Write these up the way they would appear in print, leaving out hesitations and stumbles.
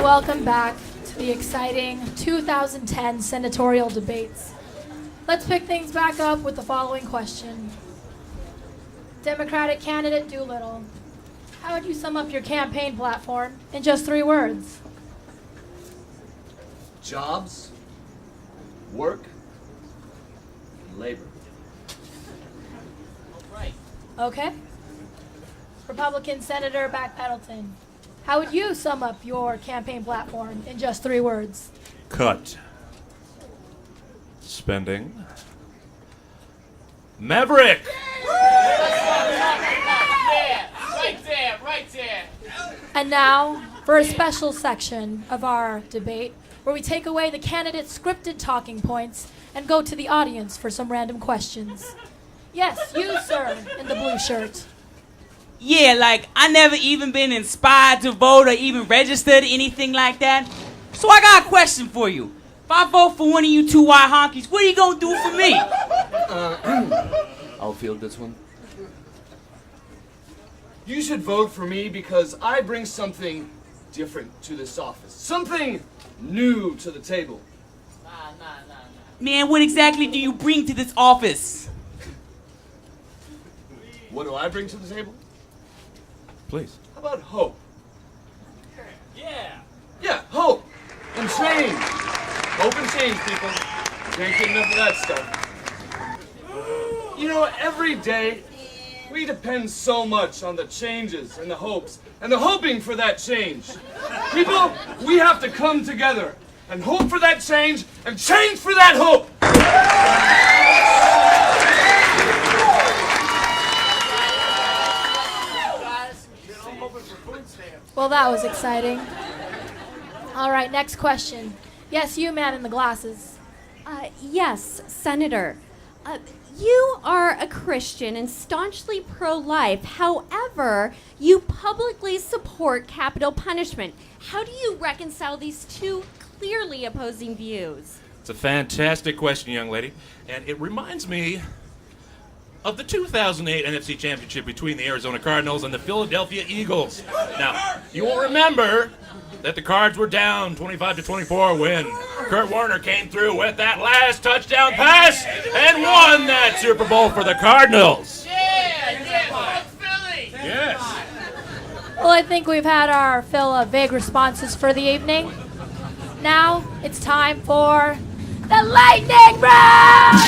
welcome back to the exciting 2010 senatorial debates. Let's pick things back up with the following question. Democratic candidate Doolittle, how would you sum up your campaign platform in just 3 words? Jobs, work, and labor. Okay. Republican Senator Backpeddleton, how would you sum up your campaign platform in just 3 words? Cut. Spending. Maverick! Right there. And now, for a special section of our debate, where we take away the candidate's scripted talking points and go to the audience for some random questions. Yes, you, sir, in the blue shirt. Yeah, like, I never even been inspired to vote or even registered, anything like that. So I got a question for you. If I vote for one of you 2 white honkies, what are you gonna do for me? I'll field this one. You should vote for me because I bring something different to this office. Something new to the table. Man, what exactly do you bring to this office? What do I bring to the table? Please. How about hope? Yeah. Yeah, hope and change. Hope and change, people. Can't get enough of that stuff. You know, every day we depend so much on the changes and the hopes and the hoping for that change. People, we have to come together and hope for that change and change for that hope. Well, that was exciting. All right, next question. Yes, you, man in the glasses. Yes, Senator. You are a Christian and staunchly pro-life. However, you publicly support capital punishment. How do you reconcile these 2 clearly opposing views? It's a fantastic question, young lady. And it reminds me of the 2008 NFC Championship between the Arizona Cardinals and the Philadelphia Eagles. Now, you will remember that the Cards were down 25-24 when Kurt Warner came through with that last touchdown pass and won that Super Bowl for the Cardinals. Yeah, Philly. Yes. Well, I think we've had our fill of vague responses for the evening. Now, it's time for the lightning round!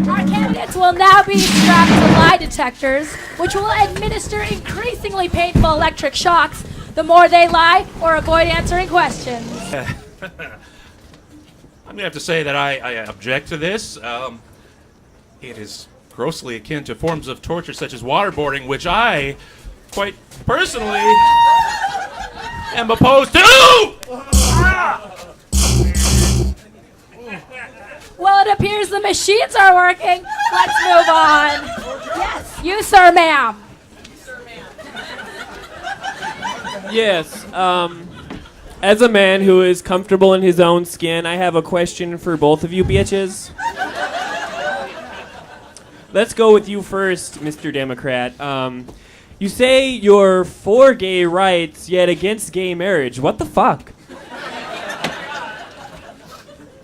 Our candidates will now be strapped to lie detectors, which will administer increasingly painful electric shocks the more they lie or avoid answering questions. I'm going to have to say that I object to this. It is grossly akin to forms of torture such as waterboarding, which I, quite personally, am opposed to! Well, it appears the machines are working. Let's move on. Yes, you, sir, ma'am. Yes, as a man who is comfortable in his own skin, I have a question for both of you bitches. Let's go with you first, Mr. Democrat. You say you're for gay rights, yet against gay marriage. What the fuck?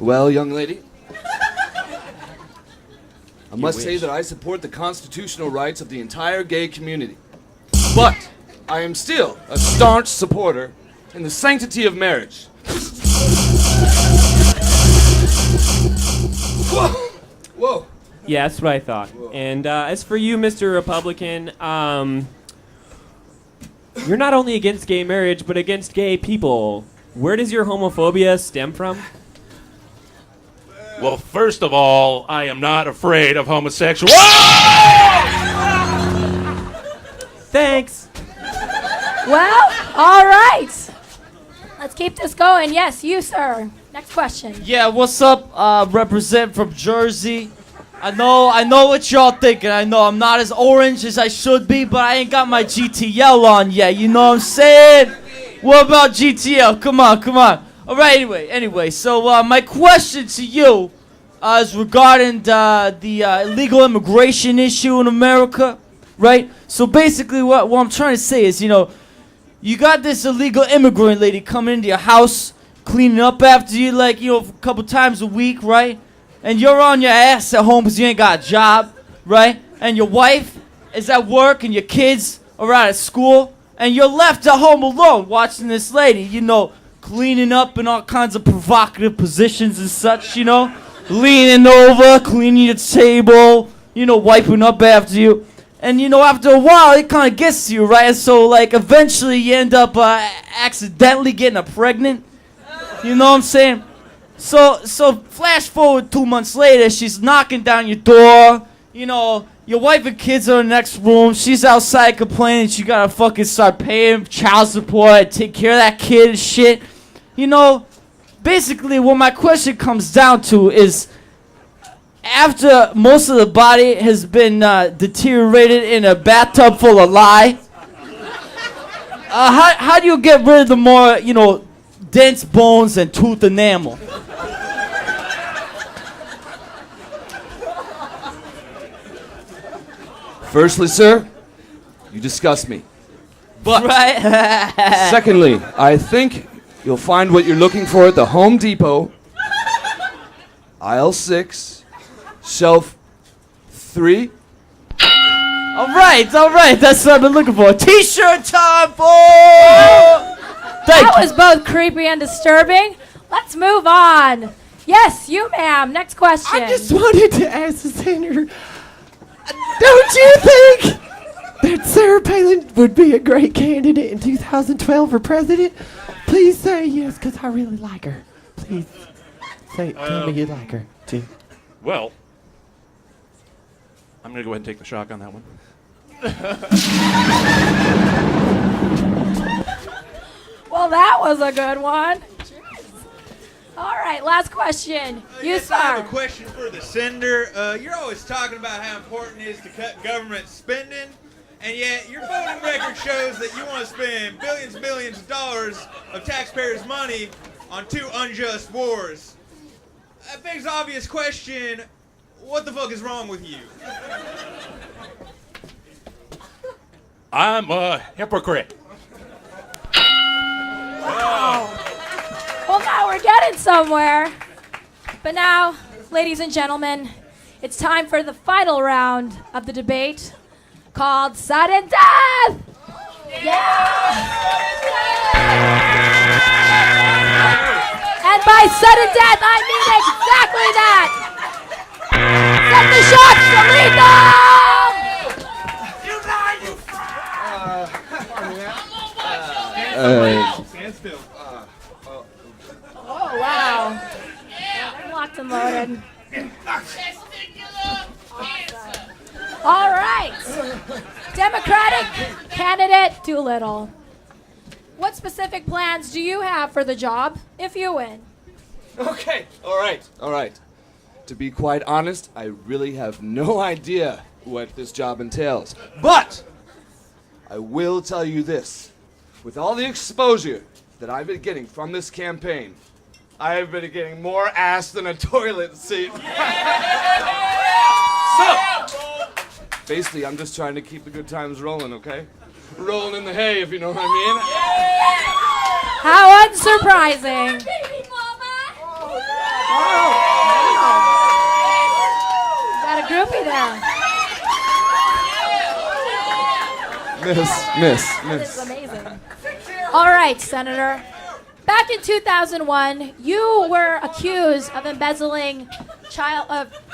Well, young lady, I must say that I support the constitutional rights of the entire gay community. But I am still a staunch supporter in the sanctity of marriage. Whoa. Yeah, that's what I thought. And as for you, Mr. Republican, you're not only against gay marriage, but against gay people. Where does your homophobia stem from? Well, first of all, I am not afraid of homosexuals. Thanks. Well, all right. Let's keep this going. Yes, you, sir. Next question. Yeah, what's up? Represent from Jersey. I know what y'all thinking. I know I'm not as orange as I should be, but I ain't got my GTL on yet. You know what I'm saying? What about GTL? Come on. All right, anyway. So my question to you is regarding the illegal immigration issue in America, right? So basically, what I'm trying to say is, you got this illegal immigrant lady coming into your house, cleaning up after you, like, a couple times a week, right? And you're on your ass at home because you ain't got a job, right? And your wife is at work and your kids are out at school, and you're left at home alone watching this lady, cleaning up in all kinds of provocative positions and such, leaning over, cleaning your table, wiping up after you. And, after a while, it kind of gets to you, right? And so, like, eventually you end up accidentally getting her pregnant. You know what I'm saying? So flash forward 2 months later, she's knocking down your door. Your wife and kids are in the next room. She's outside complaining she gotta fucking start paying child support, take care of that kid and shit. Basically what my question comes down to is, after most of the body has been deteriorated in a bathtub full of lye, how do you get rid of the more, dense bones and tooth enamel? Firstly, sir, you disgust me. But right? Secondly, I think you'll find what you're looking for at the Home Depot, aisle 6, shelf 3. All right, that's what I've been looking for. T-shirt time, boy! That was both creepy and disturbing. Let's move on. Yes, you, ma'am. Next question. I just wanted to ask the senator, don't you think that Sarah Palin would be a great candidate in 2012 for president? Please say yes, because I really like her. Please tell me you like her, too. Well, I'm going to go ahead and take the shock on that one. Well, that was a good one. All right, last question. You, Yes, I have sir. a question for the senator. You're always talking about how important it is to cut government spending, and yet your voting record shows that you want to spend billions and billions of dollars of taxpayers' money on 2 unjust wars. That begs the obvious question, what the fuck is wrong with you? I'm a hypocrite. Well, now we're getting somewhere. But now, ladies and gentlemen, it's time for the final round of the debate called Sudden Death! Yeah! And by sudden death, I mean exactly that! Set the shots to lethal! Stand still. Oh, wow. I'm locked and loaded. All right. Democratic candidate Doolittle. What specific plans do you have for the job if you win? Okay, all right. To be quite honest, I really have no idea what this job entails. But I will tell you this. With all the exposure that I've been getting from this campaign, I have been getting more ass than a toilet seat. So, basically, I'm just trying to keep the good times rolling, okay? Rolling in the hay, if you know what I mean. How unsurprising. Got a groupie there. Miss. It's amazing. All right, Senator. Back in 2001, you were accused of embezzling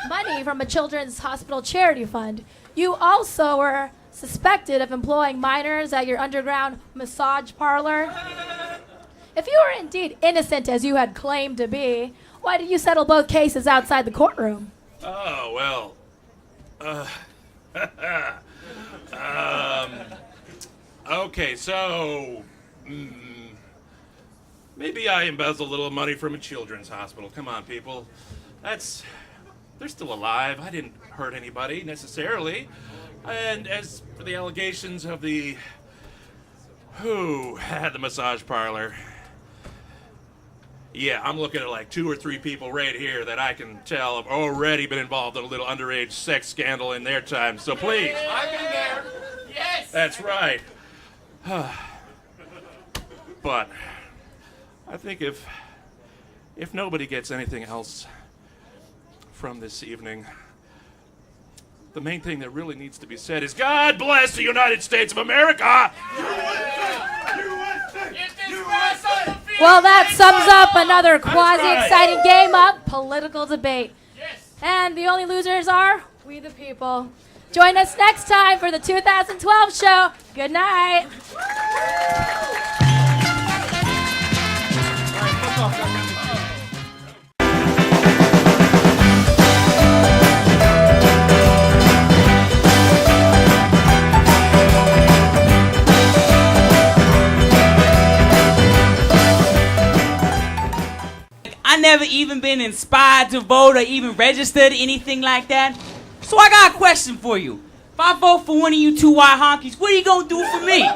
money from a children's hospital charity fund. You also were suspected of employing minors at your underground massage parlor. If you were indeed innocent as you had claimed to be, why did you settle both cases outside the courtroom? Oh, well. Okay, so. Maybe I embezzled a little money from a children's hospital. Come on, people. They're still alive. I didn't hurt anybody necessarily. And as for the allegations of who had the massage parlor, yeah, I'm looking at like 2 or 3 people right here that I can tell have already been involved in a little underage sex scandal in their time. So please. I've been there. That's right. But I think if nobody gets anything else from this evening, the main thing that really needs to be said is God bless the United States of America. Well, that sums up another quasi-exciting game of political debate. And the only losers are we the people. Join us next time for the 2012 show. Good night. I never even been inspired to vote or even registered, anything like that. So I got a question for you. If I vote for one of you two white honkies, what are you gonna do for me?